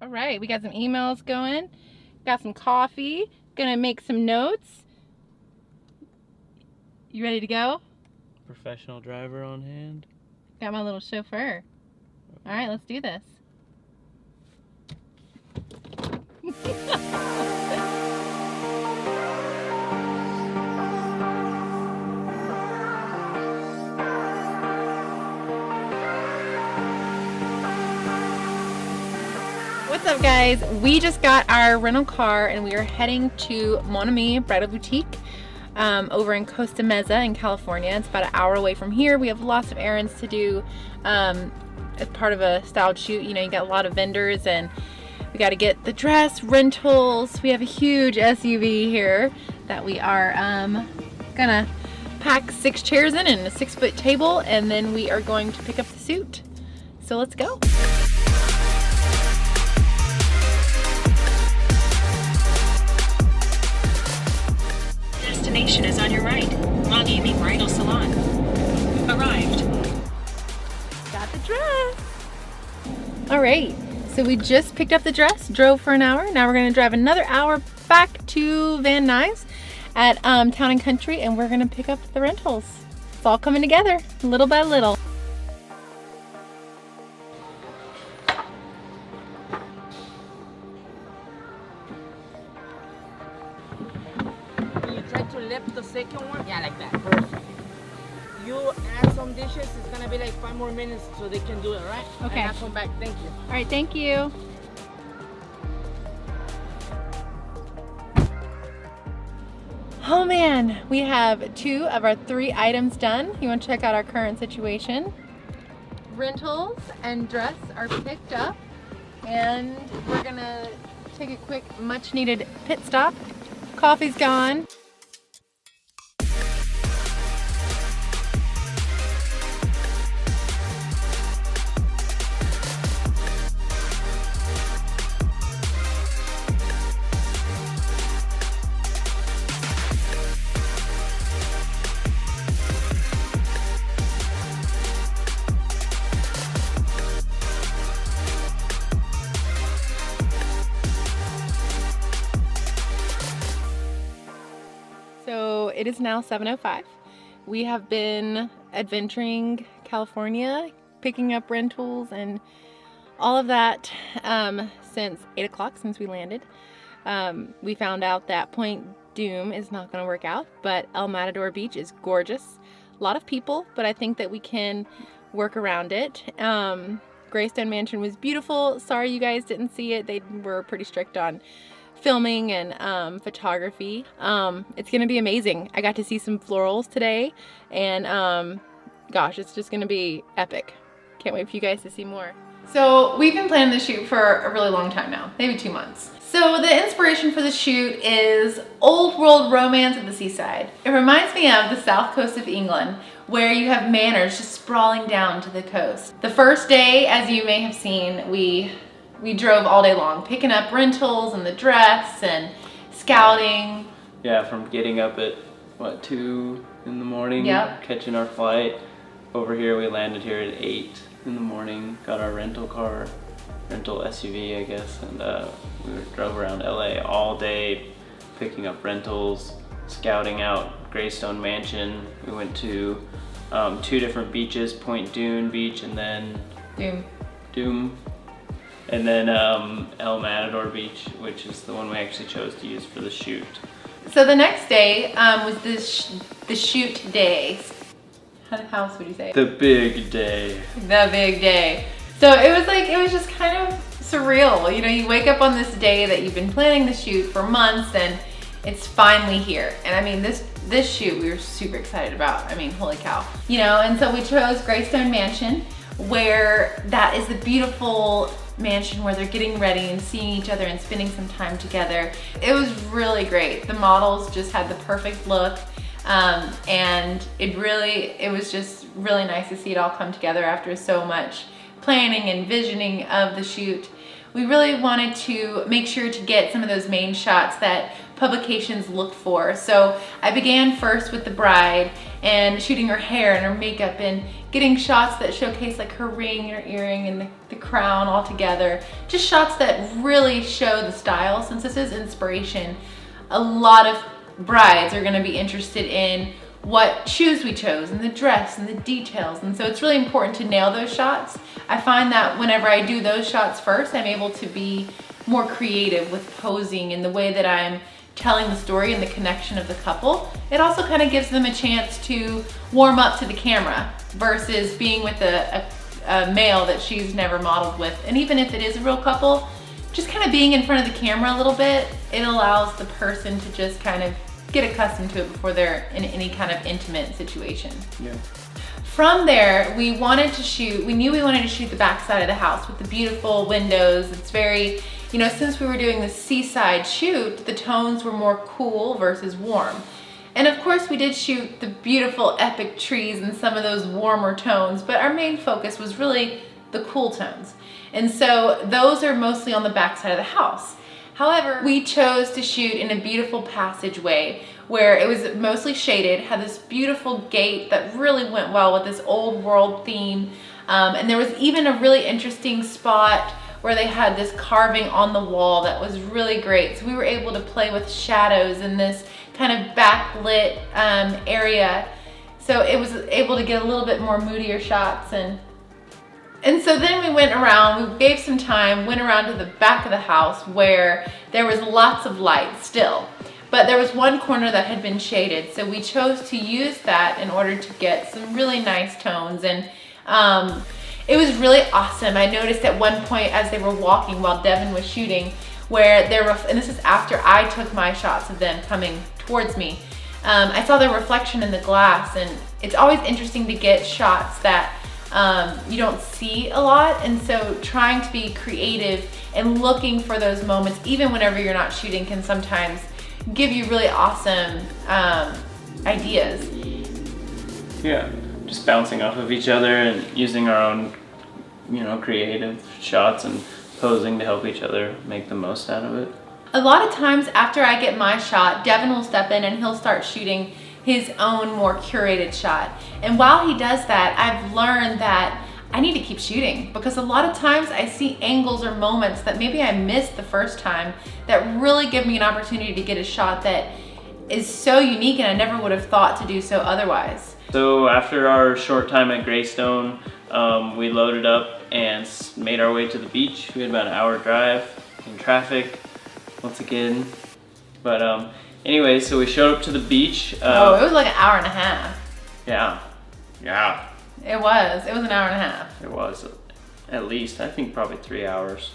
All right, we got some emails going, got some coffee, gonna make some notes. You ready to go? Professional driver on hand. Got my little chauffeur. All right, let's do this. What's up, guys? We just got our rental car and we are heading to Mon Ami Bridal Boutique over in Costa Mesa in California. It's about an hour away from here. We have lots of errands to do as part of a styled shoot. You know, you got a lot of vendors and we got to get the dress, rentals. We have a huge SUV here that we are gonna pack 6 chairs in and a 6-foot table, and then we are going to pick up the suit. So let's go. Destination is on your right. Mon Ami Bridal Salon. Arrived. Got the dress. All right, so we just picked up the dress, drove for an hour. Now we're gonna drive another hour back to Van Nuys at Town and Country, and we're gonna pick up the rentals. It's all coming together, little by little. You try to lift the second one? Yeah, like that. Perfect. You add some dishes, it's gonna be like 5 more minutes so they can do it, right? Okay. And I'll come back, thank you. All right, thank you. Oh man, we have 2 of our 3 items done. You want to check out our current situation? Rentals and dress are picked up, and we're gonna take a quick, much needed pit stop. Coffee's gone. So it is now 7:05. We have been adventuring California, picking up rentals and all of that since 8 o'clock, since we landed. We found out that Point Doom is not going to work out, but El Matador Beach is gorgeous. A lot of people, but I think that we can work around it. Greystone Mansion was beautiful. Sorry you guys didn't see it. They were pretty strict on filming and photography. It's gonna be amazing. I got to see some florals today, and gosh, it's just gonna be epic. Can't wait for you guys to see more. So we've been planning the shoot for a really long time now, maybe 2 months. So the inspiration for the shoot is old world romance at the seaside. It reminds me of the south coast of England, where you have manors just sprawling down to the coast. The first day, as you may have seen, we drove all day long, picking up rentals and the dress and scouting. Yeah, from getting up at, what, 2 in the morning? Yep. Catching our flight. Over here, we landed here at 8 in the morning, got our rental SUV, I guess, and we drove around LA all day, picking up rentals, scouting out Greystone Mansion. We went to 2 different beaches, Point Dune Beach and then Doom. And then El Matador Beach, which is the one we actually chose to use for the shoot. So the next day was the shoot day. How else would you say it? The big day. The big day. So it was just kind of surreal. You know, you wake up on this day that you've been planning the shoot for months, and it's finally here. And I mean, this shoot we were super excited about. I mean, holy cow. You know, and so we chose Greystone Mansion, where that is the beautiful mansion where they're getting ready and seeing each other and spending some time together. It was really great. The models just had the perfect look, and it was just really nice to see it all come together after so much planning and visioning of the shoot. we really wanted to make sure to get some of those main shots that publications look for. So I began first with the bride and shooting her hair and her makeup and getting shots that showcase like her ring, her earring, and the crown all together. Just shots that really show the style. Since this is inspiration, a lot of brides are gonna be interested in what shoes we chose and the dress and the details. And so it's really important to nail those shots. I find that whenever I do those shots first, I'm able to be more creative with posing and the way that I'm telling the story and the connection of the couple. It also kind of gives them a chance to warm up to the camera versus being with a male that she's never modeled with. And even if it is a real couple, just kind of being in front of the camera a little bit, it allows the person to just kind of get accustomed to it before they're in any kind of intimate situation. Yeah. From there, we knew we wanted to shoot the back side of the house with the beautiful windows. It's very, you know, since we were doing the seaside shoot, the tones were more cool versus warm. And of course we did shoot the beautiful epic trees and some of those warmer tones, but our main focus was really the cool tones. And so those are mostly on the back side of the house. However, we chose to shoot in a beautiful passageway where it was mostly shaded, had this beautiful gate that really went well with this old world theme. And there was even a really interesting spot where they had this carving on the wall that was really great. So we were able to play with shadows in this kind of backlit area. So it was able to get a little bit more moodier shots. And so then we went around, we gave some time, went around to the back of the house where there was lots of light still. But there was one corner that had been shaded. So we chose to use that in order to get some really nice tones. And it was really awesome. I noticed at one point as they were walking while Devin was shooting, where and this is after I took my shots of them coming towards me, I saw their reflection in the glass. And it's always interesting to get shots that you don't see a lot, and so trying to be creative and looking for those moments even whenever you're not shooting can sometimes give you really awesome ideas. Yeah, just bouncing off of each other and using our own, you know, creative shots and posing to help each other make the most out of it. A lot of times after I get my shot, Devin will step in and he'll start shooting his own more curated shot. And while he does that, I've learned that I need to keep shooting, because a lot of times I see angles or moments that maybe I missed the first time that really give me an opportunity to get a shot that is so unique and I never would have thought to do so otherwise. So after our short time at Greystone, we loaded up and made our way to the beach. We had about an hour drive in traffic once again. But anyway, so we showed up to the beach. It was like an hour and a half. Yeah. It was an hour and a half. It was at least, I think probably 3 hours.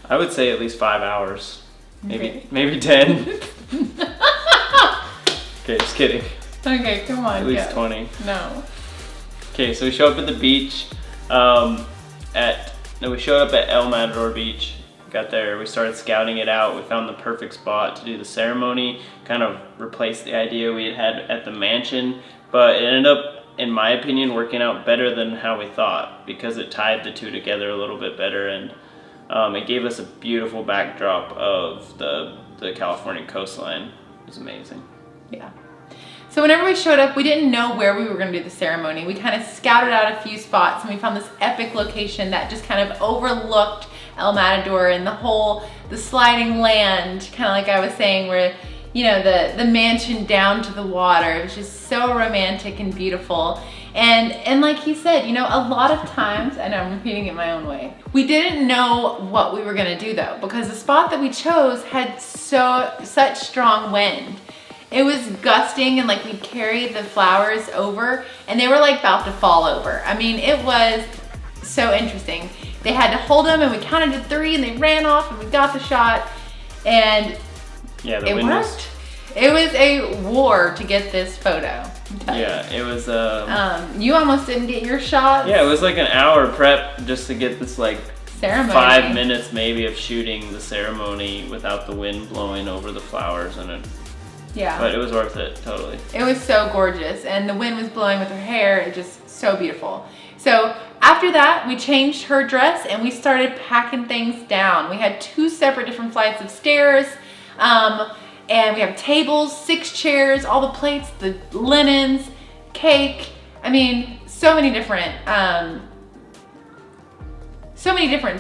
I would say at least 5 hours. Maybe 10. Okay, just kidding. Okay, come on. At least 20. No. Okay, so we show up at the beach. We showed up at El Matador Beach. Got there, we started scouting it out. We found the perfect spot to do the ceremony, kind of replaced the idea we had at the mansion, but it ended up, in my opinion, working out better than how we thought, because it tied the two together a little bit better, and it gave us a beautiful backdrop of the California coastline. It was amazing. Yeah. So whenever we showed up, we didn't know where we were going to do the ceremony. We kind of scouted out a few spots and we found this epic location that just kind of overlooked El Matador and the sliding land, kind of like I was saying, where, you know, the mansion down to the water. It was just so romantic and beautiful. And like he said, you know, a lot of times, and I'm repeating it my own way, we didn't know what we were going to do though, because the spot that we chose had such strong wind. It was gusting, and like we'd carry the flowers over and they were like about to fall over. I mean, it was so interesting. They had to hold them and we counted to 3 and they ran off and we got the shot, and yeah, it worked. It was a war to get this photo. Yeah, it was you almost didn't get your shot. Yeah, it was like an hour prep just to get this like ceremony. 5 minutes maybe of shooting the ceremony without the wind blowing over the flowers, and yeah. But it was worth it, totally. It was so gorgeous, and the wind was blowing with her hair. It just so beautiful. So after that, we changed her dress and we started packing things down. We had 2 separate different flights of stairs, and we have tables, 6 chairs, all the plates, the linens, cake. I mean, so many different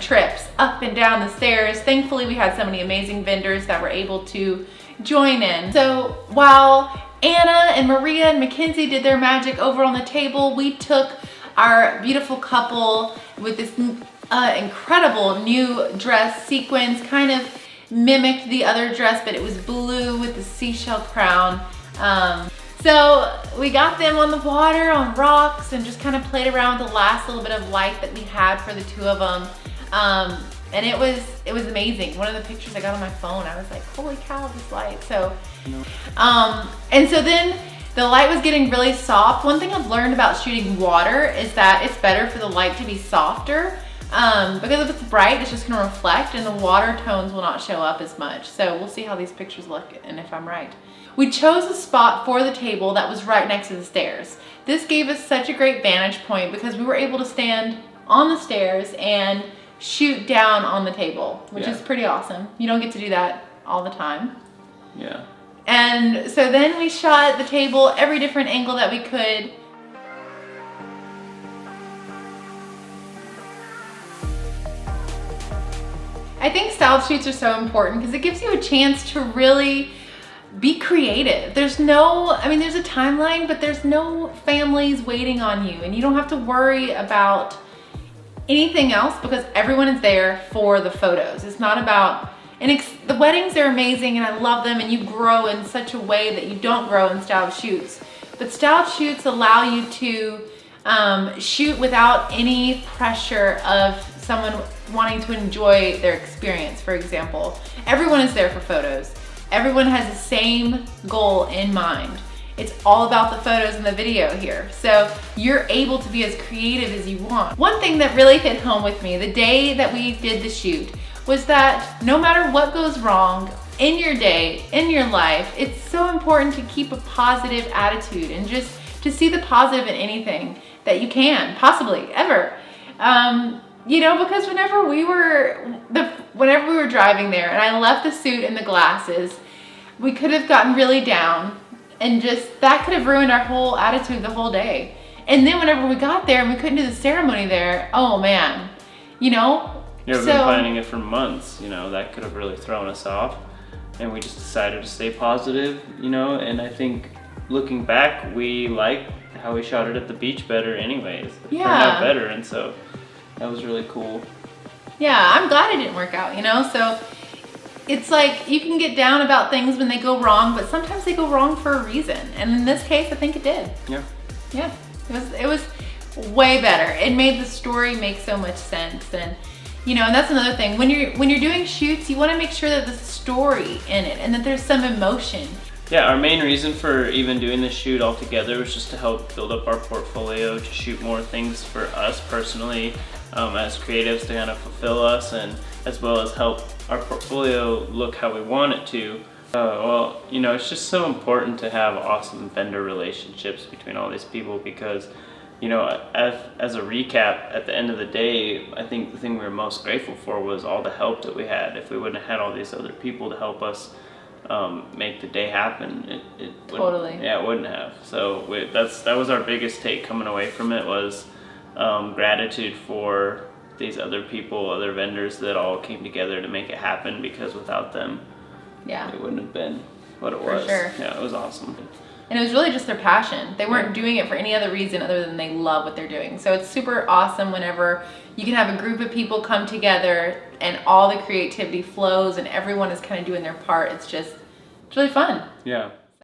trips up and down the stairs. Thankfully, we had so many amazing vendors that were able to join in. So while Anna and Maria and Mackenzie did their magic over on the table, we took our beautiful couple with this incredible new dress sequins, kind of mimicked the other dress, but it was blue with the seashell crown. So we got them on the water, on rocks, and just kind of played around with the last little bit of light that we had for the 2 of them. And it was amazing. One of the pictures I got on my phone, I was like, holy cow, this light. So, and so then the light was getting really soft. One thing I've learned about shooting water is that it's better for the light to be softer, because if it's bright, it's just gonna reflect and the water tones will not show up as much. So we'll see how these pictures look and if I'm right. We chose a spot for the table that was right next to the stairs. This gave us such a great vantage point because we were able to stand on the stairs and shoot down on the table, which is pretty awesome. You don't get to do that all the time. Yeah. And so then we shot the table every different angle that we could. I think style shoots are so important because it gives you a chance to really be creative. There's no, I mean, there's a timeline, but there's no families waiting on you, and you don't have to worry about anything else because everyone is there for the photos. It's not about, and the weddings are amazing and I love them, and you grow in such a way that you don't grow in style shoots. But style shoots allow you to shoot without any pressure of someone wanting to enjoy their experience, for example. Everyone is there for photos. Everyone has the same goal in mind. It's all about the photos and the video here. So you're able to be as creative as you want. One thing that really hit home with me the day that we did the shoot was that no matter what goes wrong in your day, in your life, it's so important to keep a positive attitude and just to see the positive in anything that you can, possibly, ever. You know, because whenever we were driving there and I left the suit and the glasses, we could have gotten really down and just, that could have ruined our whole attitude the whole day. And then whenever we got there and we couldn't do the ceremony there, oh man, you know? Yeah, we've been planning it for months, you know, that could have really thrown us off. And we just decided to stay positive, you know, and I think looking back, we like how we shot it at the beach better anyways. It turned out better, and so that was really cool. Yeah, I'm glad it didn't work out, you know? So it's like you can get down about things when they go wrong, but sometimes they go wrong for a reason. And in this case, I think it did. Yeah. Yeah, it was way better. It made the story make so much sense. And you know, and that's another thing. When you're doing shoots, you want to make sure that there's a story in it and that there's some emotion. Yeah, our main reason for even doing this shoot all together was just to help build up our portfolio, to shoot more things for us personally, as creatives, to kind of fulfill us, and as well as help our portfolio look how we want it to. Well, you know, it's just so important to have awesome vendor relationships between all these people because, you know, as a recap, at the end of the day, I think the thing we were most grateful for was all the help that we had. If we wouldn't have had all these other people to help us make the day happen, it Totally. Yeah, it wouldn't have. So that was our biggest take coming away from it, was gratitude for these other people, other vendors that all came together to make it happen, because without them, it wouldn't have been what it was. Sure. Yeah, it was awesome. And it was really just their passion. They weren't doing it for any other reason other than they love what they're doing. So it's super awesome whenever you can have a group of people come together and all the creativity flows and everyone is kind of doing their part. It's really fun. Yeah.